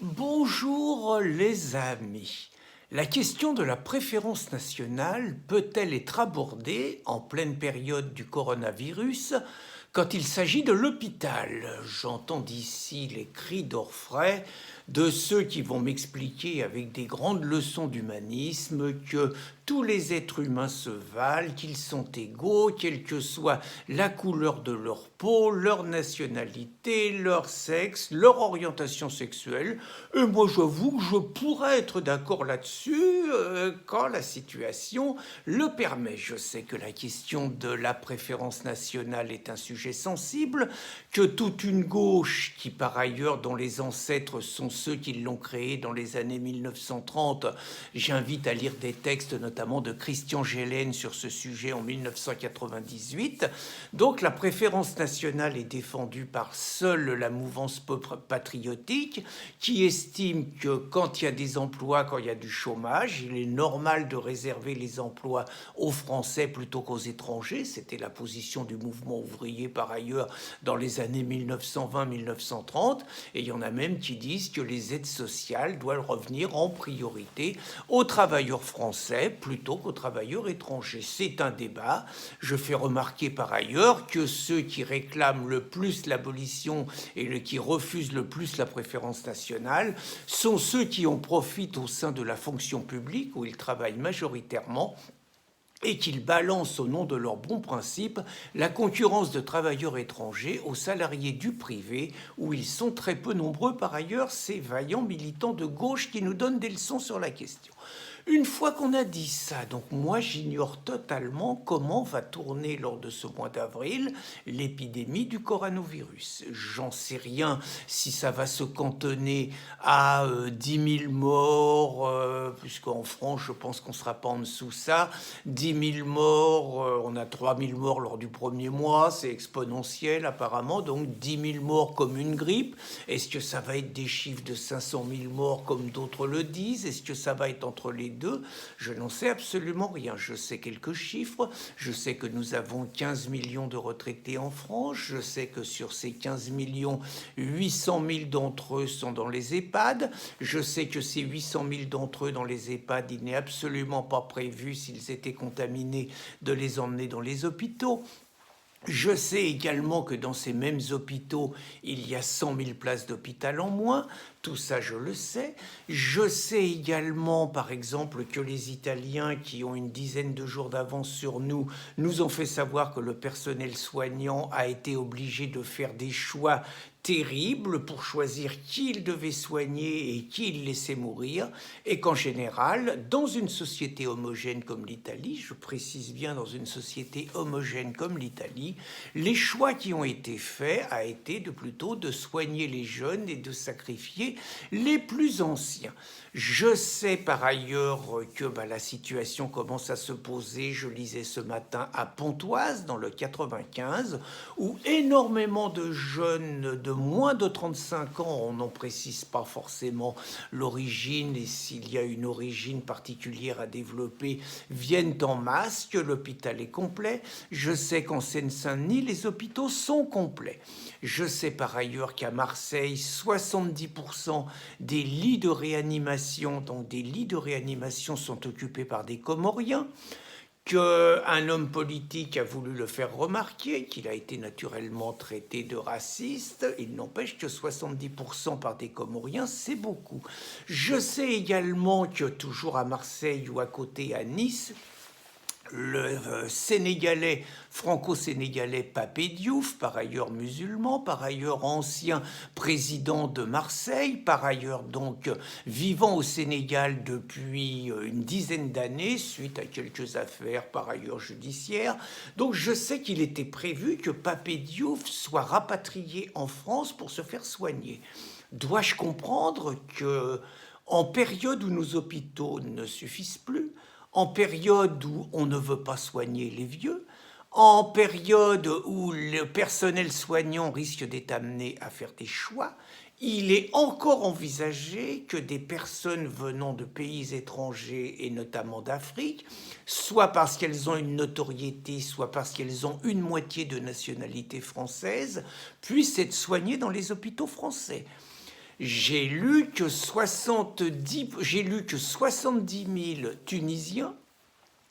Bonjour les amis. La question de la préférence nationale peut-elle être abordée en pleine période du coronavirus quand il s'agit de l'hôpital? J'entends d'ici les cris d'orfraie de ceux qui vont m'expliquer avec des grandes leçons d'humanisme que tous les êtres humains se valent, qu'ils sont égaux, quelle que soit la couleur de leur peau, leur nationalité, leur sexe, leur orientation sexuelle. Et moi, j'avoue que je pourrais être d'accord là-dessus quand la situation le permet. Je sais que la question de la préférence nationale est un sujet sensible, que toute une gauche qui, par ailleurs, dont les ancêtres sont ceux qui l'ont créée dans les années 1930, j'invite à lire des textes notamment de Christian Gélène sur ce sujet en 1998. Donc la préférence nationale est défendue par seule la mouvance patriotique qui estime que quand il y a des emplois, quand il y a du chômage, il est normal de réserver les emplois aux Français plutôt qu'aux étrangers. C'était la position du mouvement ouvrier par ailleurs dans les années 1920-1930. Et il y en a même qui disent que les aides sociales doivent revenir en priorité aux travailleurs français plutôt qu'aux travailleurs étrangers. C'est un débat. Je fais remarquer par ailleurs que ceux qui réclament le plus l'abolition et qui refusent le plus la préférence nationale sont ceux qui en profitent au sein de la fonction publique où ils travaillent majoritairement et qu'ils balancent au nom de leurs bons principes la concurrence de travailleurs étrangers aux salariés du privé, où ils sont très peu nombreux par ailleurs, ces vaillants militants de gauche qui nous donnent des leçons sur la question. Une fois qu'on a dit ça, donc moi j'ignore totalement comment va tourner lors de ce mois d'avril l'épidémie du coronavirus. J'en sais rien si ça va se cantonner à 10 000 morts, puisqu'en France je pense qu'on ne sera pas en dessous ça. 10 000 morts, on a 3 000 morts lors du premier mois, c'est exponentiel apparemment, donc 10 000 morts comme une grippe. Est-ce que ça va être des chiffres de 500 000 morts comme d'autres le disent? Est-ce que ça va être entre les deux? Je n'en sais absolument rien. Je sais quelques chiffres. Je sais que nous avons 15 millions de retraités en France. Je sais que sur ces 15 millions, 800 000 d'entre eux sont dans les EHPAD. Je sais que ces 800 000 d'entre eux dans les EHPAD, il n'est absolument pas prévu, s'ils étaient contaminés, de les emmener dans les hôpitaux. Je sais également que dans ces mêmes hôpitaux, il y a 100 000 places d'hôpital en moins. Tout ça, je le sais. Je sais également, par exemple, que les Italiens, qui ont une dizaine de jours d'avance sur nous, nous ont fait savoir que le personnel soignant a été obligé de faire des choix terribles pour choisir qui il devait soigner et qui il laissait mourir, et qu'en général, dans une société homogène comme l'Italie, je précise bien dans une société homogène comme l'Italie, les choix qui ont été faits a été plutôt de soigner les jeunes et de sacrifier les plus anciens. Je sais par ailleurs que la situation commence à se poser, je lisais ce matin à Pontoise, dans le 95, où énormément de jeunes de moins de 35 ans, on n'en précise pas forcément l'origine et s'il y a une origine particulière à développer, viennent en masse, que l'hôpital est complet. Je sais qu'en Seine-Saint-Denis, les hôpitaux sont complets. Je sais par ailleurs qu'à Marseille, 70% des lits de réanimation, donc des lits de réanimation sont occupés par des Comoriens, qu'un homme politique a voulu le faire remarquer, qu'il a été naturellement traité de raciste. Il n'empêche que 70% par des Comoriens, c'est beaucoup. Je sais également que toujours à Marseille ou à côté à Nice, le Sénégalais, franco-sénégalais Papé Diouf, par ailleurs musulman, par ailleurs ancien président de Marseille, par ailleurs donc vivant au Sénégal depuis une dizaine d'années, suite à quelques affaires par ailleurs judiciaires. Donc je sais qu'il était prévu que Papé Diouf soit rapatrié en France pour se faire soigner. Dois-je comprendre que, en période où nos hôpitaux ne suffisent plus, en période où on ne veut pas soigner les vieux, en période où le personnel soignant risque d'être amené à faire des choix, il est encore envisagé que des personnes venant de pays étrangers et notamment d'Afrique, soit parce qu'elles ont une notoriété, soit parce qu'elles ont une moitié de nationalité française, puissent être soignées dans les hôpitaux français. j'ai lu que 70 000 Tunisiens,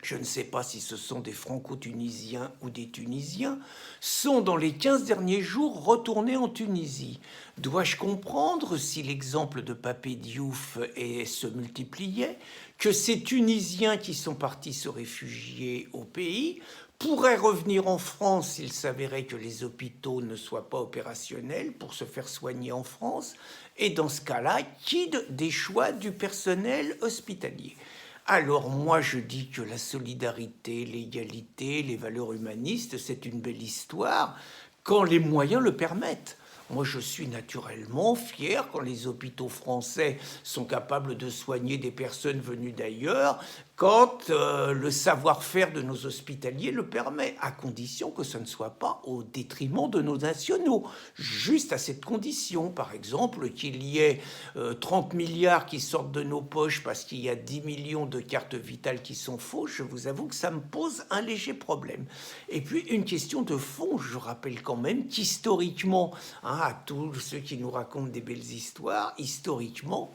je ne sais pas si ce sont des Franco-Tunisiens ou des Tunisiens, sont dans les 15 derniers jours retournés en Tunisie. Dois-je comprendre, si l'exemple de Papé Diouf se multipliait, que ces Tunisiens qui sont partis se réfugier au pays pourraient revenir en France s'il s'avérait que les hôpitaux ne soient pas opérationnels pour se faire soigner en France? Et dans ce cas-là, quid des choix du personnel hospitalier? Alors moi je dis que la solidarité, l'égalité, les valeurs humanistes, c'est une belle histoire quand les moyens le permettent. Moi, je suis naturellement fier quand les hôpitaux français sont capables de soigner des personnes venues d'ailleurs, quand le savoir-faire de nos hospitaliers le permet, à condition que ce ne soit pas au détriment de nos nationaux. Juste à cette condition, par exemple, qu'il y ait 30 milliards qui sortent de nos poches parce qu'il y a 10 millions de cartes vitales qui sont fausses, je vous avoue que ça me pose un léger problème. Et puis, une question de fond, je rappelle quand même qu'historiquement, à tous ceux qui nous racontent des belles histoires, historiquement,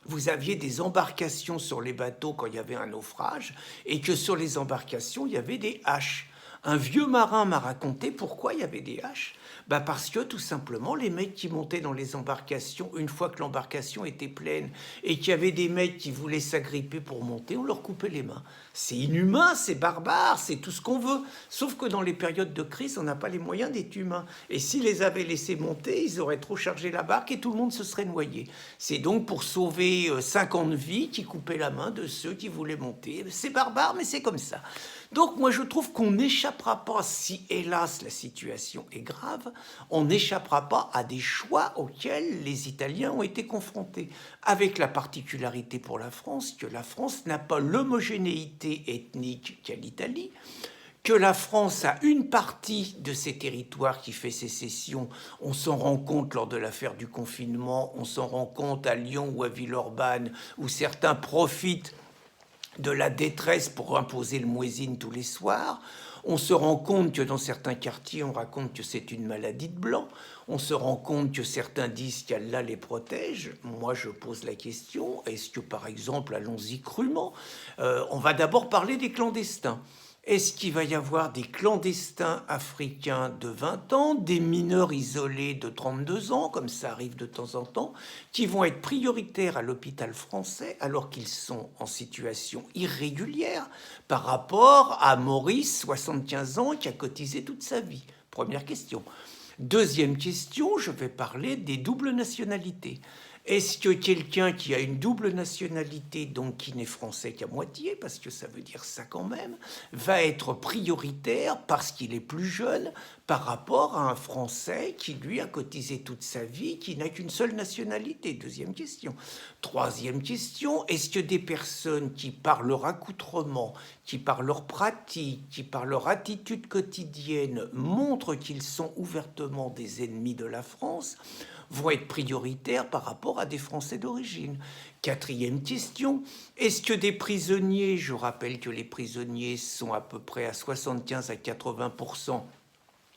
vous aviez des embarcations sur les bateaux quand il y avait un naufrage, et que sur les embarcations, il y avait des haches. Un vieux marin m'a raconté pourquoi il y avait des haches. Parce que tout simplement, les mecs qui montaient dans les embarcations, une fois que l'embarcation était pleine, et qu'il y avait des mecs qui voulaient s'agripper pour monter, on leur coupait les mains. C'est inhumain, c'est barbare, c'est tout ce qu'on veut. Sauf que dans les périodes de crise, on n'a pas les moyens d'être humain. Et s'ils les avaient laissés monter, ils auraient trop chargé la barque et tout le monde se serait noyé. C'est donc pour sauver 50 vies qui coupaient la main de ceux qui voulaient monter. C'est barbare, mais c'est comme ça. Donc moi je trouve qu'on n'échappera pas, si hélas la situation est grave, on n'échappera pas à des choix auxquels les Italiens ont été confrontés. Avec la particularité pour la France que la France n'a pas l'homogénéité ethnique qu'a l'Italie, que la France a une partie de ses territoires qui fait sécession. On s'en rend compte lors de l'affaire du confinement, on s'en rend compte à Lyon ou à Villeurbanne, où certains profitent de la détresse pour imposer le muezzin tous les soirs. On se rend compte que dans certains quartiers, on raconte que c'est une maladie de blanc. On se rend compte que certains disent qu'Allah les protège. Moi, je pose la question, est-ce que, par exemple, allons-y crûment, on va d'abord parler des clandestins. Est-ce qu'il va y avoir des clandestins africains de 20 ans, des mineurs isolés de 32 ans, comme ça arrive de temps en temps, qui vont être prioritaires à l'hôpital français alors qu'ils sont en situation irrégulière par rapport à Maurice, 75 ans, qui a cotisé toute sa vie? Première question. Deuxième question, je vais parler des doubles nationalités. Est-ce que quelqu'un qui a une double nationalité, donc qui n'est français qu'à moitié, parce que ça veut dire ça quand même, va être prioritaire parce qu'il est plus jeune par rapport à un Français qui, lui, a cotisé toute sa vie, qui n'a qu'une seule nationalité? Deuxième question. Troisième question, est-ce que des personnes qui, par leur accoutrement, qui, par leur pratique, qui, par leur attitude quotidienne, montrent qu'ils sont ouvertement des ennemis de la France, vont être prioritaires par rapport à des Français d'origine? Quatrième question, est-ce que des prisonniers, je rappelle que les prisonniers sont à peu près à 75 à 80%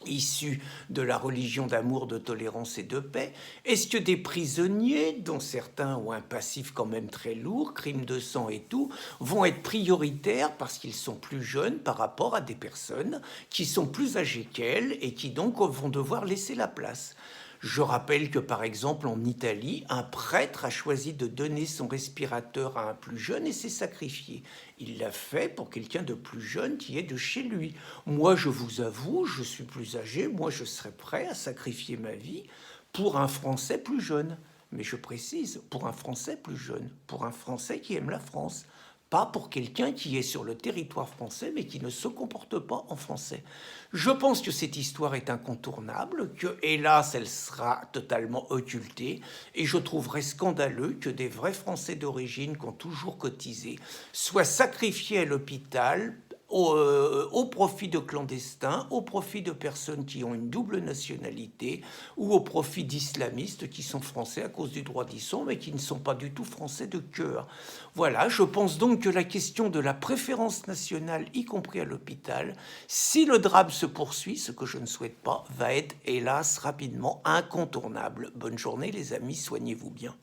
issus de la religion d'amour, de tolérance et de paix, est-ce que des prisonniers, dont certains ont un passif quand même très lourd, crimes de sang et tout, vont être prioritaires parce qu'ils sont plus jeunes par rapport à des personnes qui sont plus âgées qu'elles et qui donc vont devoir laisser la place? Je rappelle que, par exemple, en Italie, un prêtre a choisi de donner son respirateur à un plus jeune et s'est sacrifié. Il l'a fait pour quelqu'un de plus jeune qui est de chez lui. Moi, je vous avoue, je suis plus âgé, moi, je serais prêt à sacrifier ma vie pour un Français plus jeune. Mais je précise, pour un Français plus jeune, pour un Français qui aime la France. Pas pour quelqu'un qui est sur le territoire français, mais qui ne se comporte pas en français. Je pense que cette histoire est incontournable, que, hélas, elle sera totalement occultée, et je trouverais scandaleux que des vrais Français d'origine qui ont toujours cotisé soient sacrifiés à l'hôpital au profit de clandestins, au profit de personnes qui ont une double nationalité ou au profit d'islamistes qui sont français à cause du droit d'islam mais qui ne sont pas du tout français de cœur. Voilà, je pense donc que la question de la préférence nationale, y compris à l'hôpital, si le drame se poursuit, ce que je ne souhaite pas, va être hélas rapidement incontournable. Bonne journée les amis, soignez-vous bien.